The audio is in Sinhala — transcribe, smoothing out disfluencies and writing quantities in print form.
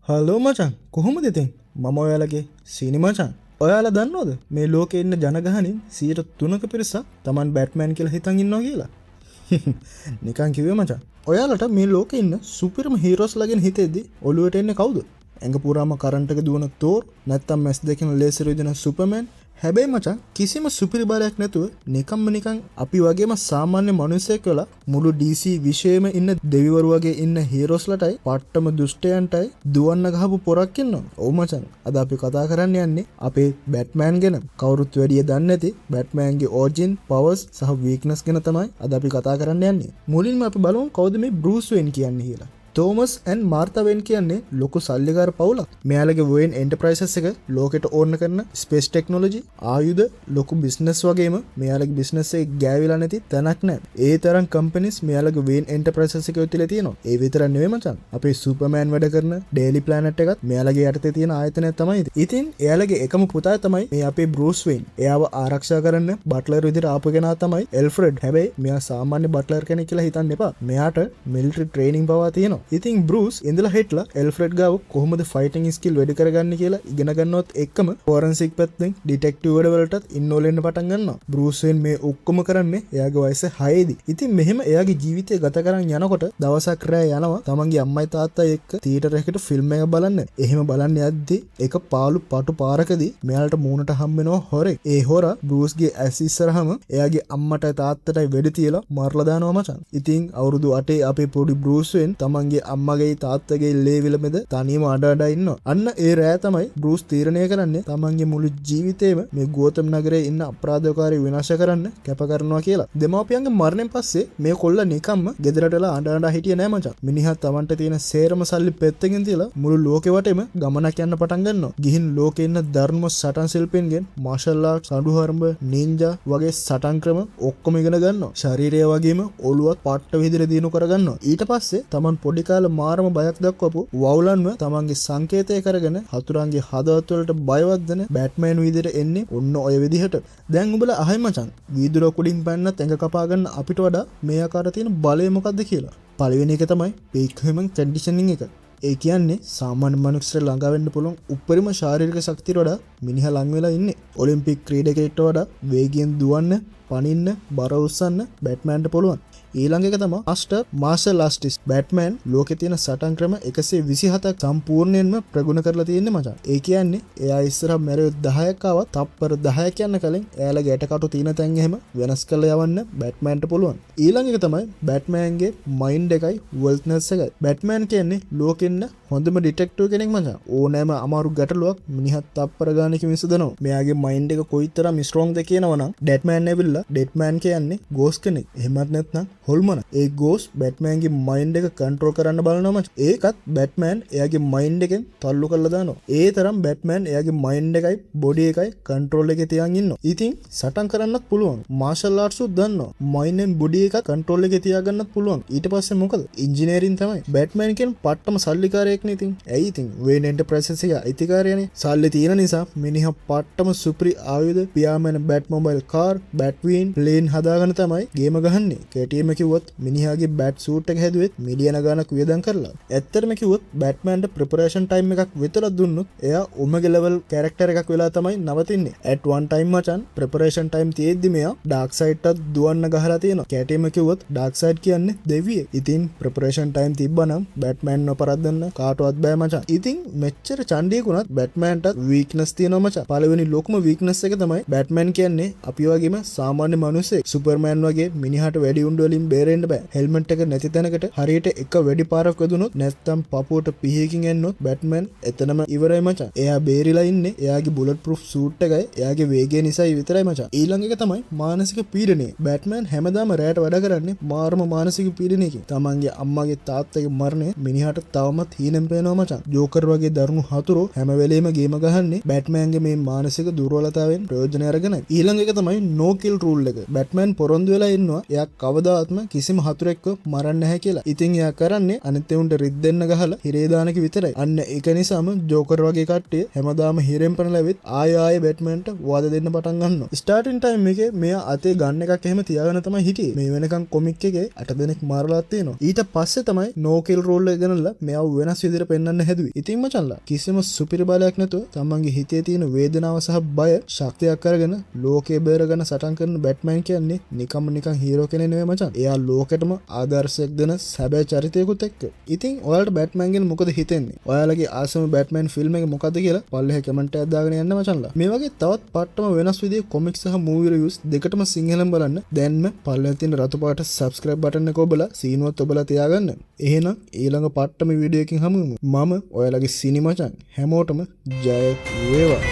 හලෝ මචං කොහොමද ඉතින් මම ඔයාලගේ සීනි මචං. ඔයාලා දන්නවද මේ ලෝකේ ඉන්න ජනගහනින් 3%ක පිරිසක් Taman බැට්මෑන් කියලා හිතන් ඉන්නවා කියලා? නිකන් කිව්වේ මචං. ඔයාලට මේ ලෝකේ ඉන්න සුපිරිම හීරෝස් ලගෙන් හිතෙද්දි ඔළුවට එන්නේ කවුද? ඇඟ පුරාම කරන්ට් එක දුවන තෝර් නැත්නම් මැස් දෙකෙන් ලේසර් විදින සුපර්මෑන්. හැබැයි මචං කිසිම සුපිරි බලයක් නැතුව නිකන් අපි වගේම සාමාන්‍ය මිනිස්සෙක් වෙලා මුළු DC විශ්වයේම ඉන්න දෙවිවරු වගේ ඉන්න හීරෝස්ලටයි පට්ටම දුෂ්ටයන්ටයි දුවන්න ගහපු පොරක් ඉන්නවා. ඔව් මචං. අද අපි කතා කරන්න යන්නේ අපේ බැට්මෑන් ගැන. කවුරුත් වැඩිය දන්නේ නැති බැට්මෑන්ගේ ඔරිජින්, පවර්ස් සහ වීක්නස් ගැන තමයි අද අපි කතා කරන්න යන්නේ. මුලින්ම අපි බලමු කවුද මේ බෲස් වෙයින් කියන්නේ කියලා. තෝමස් ඇන් මාර්තා වෙන් කියන්නේ ලොකු සල්ලිකාර පවුලක්. මෙයාලගේ වෙයින් එන්ටර්ප්‍රයිසස් එක ලෝකෙට ඕන කරන ස්පේස් ටෙක්නොලොජි, ආයුධ, ලොකු බිස්නස් වගේම මෙයාලගේ බිස්නස් එක ගෑවිලා නැති තැනක් නැහැ. ඒ තරම් කම්පැනිස් මෙයාලගේ වෙයින් එන්ටර්ප්‍රයිසස් එකේ තියලා තියෙනවා. ඒ විතරක් නෙවෙයි මචං. අපේ සුපර්මෑන් වැඩ කරන ඩේලි ප්ලැනට් එකත් මෙයාලගේ යටතේ තියෙන ආයතනයක් තමයි. ඉතින් එයාලගේ එකම පුතා තමයි මේ අපේ බෲස් වෙයින්. එයාව ආරක්ෂා කරන්න බට්ලර් විදිහට ආපු කෙනා තමයි එල්ෆ්‍රෙඩ්. හැබැයි මෙයා සාමාන්‍ය බට්ලර් කෙනෙක් කියලා හිතන්න එපා. මෙයාට මිලිටරි ට්‍රේනින් පවා තියෙනවා. ඉතින් බෲස් ඉඳලා හිටලා එල්ෆ්‍රෙඩ් ගාව කොහොමද ෆයිටිං ස්කිල් වැඩි කරගන්නේ කියලා ඉගෙන ගන්නවත් එක්කම ෆෝරන්සික් පැත්තෙන් ඩිටෙක්ටිව් වැඩවලටත් ඉන්වෝල් වෙන්න පටන් ගන්නවා. බෲස් වෙන් මේ ඔක්කොම කරන්නේ එයාගේ වයස 6දී. ඉතින් මෙහෙම එයාගේ ජීවිතය ගත කරන් යනකොට දවසක් රෑ යනවා තමන්ගේ අම්මයි තාත්තයි එක්ක තියටර් එකකට ෆිල්ම් එක බලන්න. එහෙම බලන්න යද්දි එක පාළු පටු පාරකදී මෙයාලට මූණට හම් වෙනවා හොරෙක්. ඒ හොරා බෲස්ගේ ඇස් ඉස්සරහම එයාගේ අම්මටයි තාත්තටයි වෙඩි තියලා මරලා දානවා මචං. ඉතින් අවුරුදු 8 අපේ පොඩි බෲස් වෙන් තමන්ගේ අම්මගේ තාත්තගේ ලේවිල මෙද තනියම අඩ ඉන්නවා. අන්න ඒ රෑ තමයි බෲස් තීරණය කරන්නේ තමන්ගේ මුළු ජීවිතේම මේ ගෝතම් නගරයේ ඉන්න අපරාධකාරී විනාශ කරන්න කැප කරනවා කියලා. දෙමාපියන්ගේ මරණයෙන් පස්සේ මේ කොල්ල නිකම්ම ගෙදරටලා අඬ හිටියේ නෑ මචං. මිනිහා තමන්ට තියෙන සේරම සල්ලි පෙත්තකින් තියලා මුළු ලෝකෙ වටේම ගමනක් යන්න පටන් ගන්නවා. ගිහින් ලෝකේ ඉන්න ධර්ම සටන් ශිල්පීන්ගෙන් මාෂල් ආර්ට්, සඩුහරඹ, නින්ජා වගේ සටන් ක්‍රම ඔක්කොම ඉගෙන ගන්නවා. ශරීරය වගේම ඔළුවත් පට්ට විදිහට දිනු කරගන්නවා. ඊට පස්සේ තමන් පොඩි කාලේ මාරම බයක් දක්වපු වවුලන්ව තමන්ගේ සංකේතය කරගෙන හතුරන්ගේ හදවත් වලට බයවත් දෙන බැට්මෑන් විදිහට එන්නේ ඔන්න ඔය විදිහට. දැන් උඹලා අහයි මචං වීදුර කුඩින් පැන්නත් ඇඟ කපා ගන්න අපිට වඩා මේ ආකාරයට තියෙන බලය මොකක්ද කියලා. පළවෙනි එක තමයි පීක් හ්යුමන් කන්ඩිෂනින් එක. ඒ කියන්නේ සාමාන්‍ය මනුස්සයෙක් ළඟා වෙන්න පුළුවන් උපරිම ශාරීරික ශක්තියට වඩා මිනිහා ලං වෙලා ඉන්නේ. ඔලිම්පික් ක්‍රීඩකයෙක්ට වඩා වේගයෙන් දුවන්න, පනින්න, බර උස්සන්න බැට්මෑන්ට පුළුවන්. ඊළඟ එක තමයි මාස්ටර් මාර්ෂල් ආර්ටිස්ට්. බැට්මෑන් ලෝකේ තියෙන සටන් ක්‍රම 127ක් සම්පූර්ණයෙන්ම ප්‍රගුණ කරලා තියෙන්නේ මචං. ඒ කියන්නේ එයා ඉස්සරහ මැරෙව් 10ක් ආවත් තප්පර 10ක් යන කලින් එයාලගේ ඇටකටු තියෙන තැන් එහෙම වෙනස් කරලා යවන්න බැට්මෑන්ට පුළුවන්. ඊළඟ එක තමයි බැට්මෑන්ගේ මයින්ඩ් එකයි වෙල්ත්නස් එකයි. බැට්මෑන් කියන්නේ ලෝකෙන්න හොඳම ඩිටෙක්ටිව් කෙනෙක් මචං. ඕනෑම අමාරු ගැටලුවක් මිනිහත් තප්පර ගානකින් විසඳනවා. මෙයාගේ මයින්ඩ් එක කොයිතරම් ස්ට්‍රෝංද කියනවනම් ඩෙඩ්මෑන් ඇවිල්ලා ඩෙඩ්මෑන් කියන්නේ ගෝස් කෙනෙක්. එහෙමත් නැත්නම් හොල්මන. ඒ ගෝස් බැට්මෑන්ගේ මයින්ඩ් එක කන්ට්‍රෝල් කරන්න බලනවා මචං. ඒකත් බැට්මෑන් එයාගේ මයින්ඩ් එකෙන් තල්ලු කරලා දානවා. ඒ තරම් බැට්මෑන් එයාගේ මයින්ඩ් එකයි බොඩි එකයි කන්ට්‍රෝල් එකේ තියාගෙන ඉන්නවා. ඉතින් සටන් කරන්නත් පුළුවන්. මාෂල් ආර්ට්ස් උත් දන්නවා. මයින්ඩ් and බොඩි එක කන්ට්‍රෝල් එකේ තියාගන්නත් පුළුවන්. ඊට පස්සේ මොකද? ඉංජිනේරින් තමයි. බැට්මෑන් කියන්නේ පට්ටම සල්ලිකාරයෙක් නේ ඉතින්. ඇයි ඉතින් වෙයින් එන්ටර්ප්‍රයිසස් එක අයිතිකාරයනේ. සල්ලි තියෙන නිසා මිනිහා පට්ටම සුපිරි ආයුධ, පියාඹන බැට් මොබයිල් කාර්, බැට්වීන්, ප්ලේන් හදාගෙන තමයි ගේම ගහන්නේ. KTM කිව්වොත් මිනිහාගේ බැට් සූට් එක හැදුවෙත් මිලියන ගාණක් වියදම් කරලා. ඇත්තටම කිව්වොත් බැට්මෑන්ට ප්‍රෙපරේෂන් ටයිම් එකක් විතරක් දුන්නොත් එයා උමගේ ලෙවල් කැරක්ටර් එකක් වෙලා තමයි නවතින්නේ. at one time මචන් ප්‍රෙපරේෂන් ටයිම් තියෙද්දි මෙයා ඩාර්ක් සයිඩ්ටත් දුවන්න ගහලා තියෙනවා. KTM කිව්වොත් ඩාර්ක් සයිඩ් කියන්නේ දෙවියෙක්. ඉතින් ප්‍රෙපරේෂන් ටයිම් තිබ්බනම් බැට්මෑන් නොපරද්දන්න කාටවත් බෑ මචන්. ඉතින් මෙච්චර චණ්ඩියෙකුණත් බැට්මෑන්ටත් වීක්නස් තියෙනවා මචන්. පළවෙනි ලොකුම වීක්නස් එක තමයි බැට්මෑන් කියන්නේ අපි වගේම සාමාන්‍ය මිනිස්සෙක්. සුපර්මෑන් වගේ මිනිහාට වැඩි උණ්ඩ වලින් බේරෙන්න බෑ. හෙල්මට් එක නැති තැනකට හරියට එක වැඩි පාරක් වැදුනොත් නැත්නම් පපුවට පිහයකින් එන්නොත් බැට්මෑන් එතනම ඉවරයි මචං. එයා බේරිලා ඉන්නේ එයාගේ බුලට් ප්‍රූෆ් සූට් එකයි එයාගේ වේගය නිසායි විතරයි මචං. ඊළඟ එක තමයි මානසික පීඩනය. බැට්මෑන් හැමදාම රැයට වැඩ කරන්නේ මාරම මානසික පීඩනයකින්. තමන්ගේ අම්මගේ තාත්තගේ මරණය මිනිහාට තවමත් හීනෙන් පේනවා මචං. ජෝකර් වගේ දරුණු හතුරෝ හැම වෙලේම ගේම ගහන්නේ බැට්මෑන්ගේ මේ මානසික දුර්වලතාවයෙන් ප්‍රයෝජන අරගෙන. ඊළඟ එක තමයි නෝ කිල් රූල් එක. බැට්මෑන් පොරොන්දු වෙලා ඉන්නවා එයා කවදාත් දැක්කොත්ම කිසිම හතුරෙක්ව මරන්න නැහැ කියලා. ඉතින් එයා කරන්නේ අනිත් උන්ට රිද්දෙන්න ගහලා හිරේ දානක විතරයි. අන්න ඒක නිසාම ජෝකර් වගේ කට්ටිය හැමදාම හිරෙන් පනලවෙත් ආය බැට්මන්ට වාද දෙන්න පටන් ගන්නවා. ස්ටාර්ටින් ටයිම් එකේ මෙයා අතේ ගන්න එකක් එහෙම තියාගෙන තමයි හිටියේ. මේ වෙනකන් කොමික් එකේ 8 දෙනෙක් මාරලා තියෙනවා. ඊට පස්සේ තමයි නෝ කිල් රෝල් එක ගනනලා මෙයාව වෙනස් විදිහට පෙන්වන්න හැදුවේ. ඉතින් මචංලා කිසිම සුපිරි බලයක් නැතුව තමන්ගේ හිතේ තියෙන වේදනාව සහ බය ශක්තියක් අරගෙන ලෝකේ බේරගෙන සටන් කරන බැට්මන් කියන්නේ නිකන් හීරෝ කෙනෙක් නෙවෙයි මචං. එයා ලෝකෙටම ආදර්ශයක් දෙන සැබෑ චරිතයකුත් එක්ක. ඉතින් ඔයාලට බැට්මන් ගැන මොකද හිතෙන්නේ? ඔයාලගේ ආසම බැට්මන් ෆිල්ම් එක මොකද්ද කියලා පල්ලෙහා කමෙන්ට් එකක් දාගෙන යන්න මචංලා. මේ වගේ තවත් පට්ටම වෙනස් විදිහේ කොමික්ස් සහ මූවි රිවිව්ස් දෙකටම සිංහලෙන් බලන්න දැන්ම පල්ලෙහා තියෙන රතු පාට subscribe button එක ඔබලා සීනුවත් ඔබලා තියාගන්න. එහෙනම් ඊළඟ පට්ටම වීඩියෝ එකකින් හමු වෙමු. මම ඔයාලගේ සිනි මචං. හැමෝටම ජය වේවා.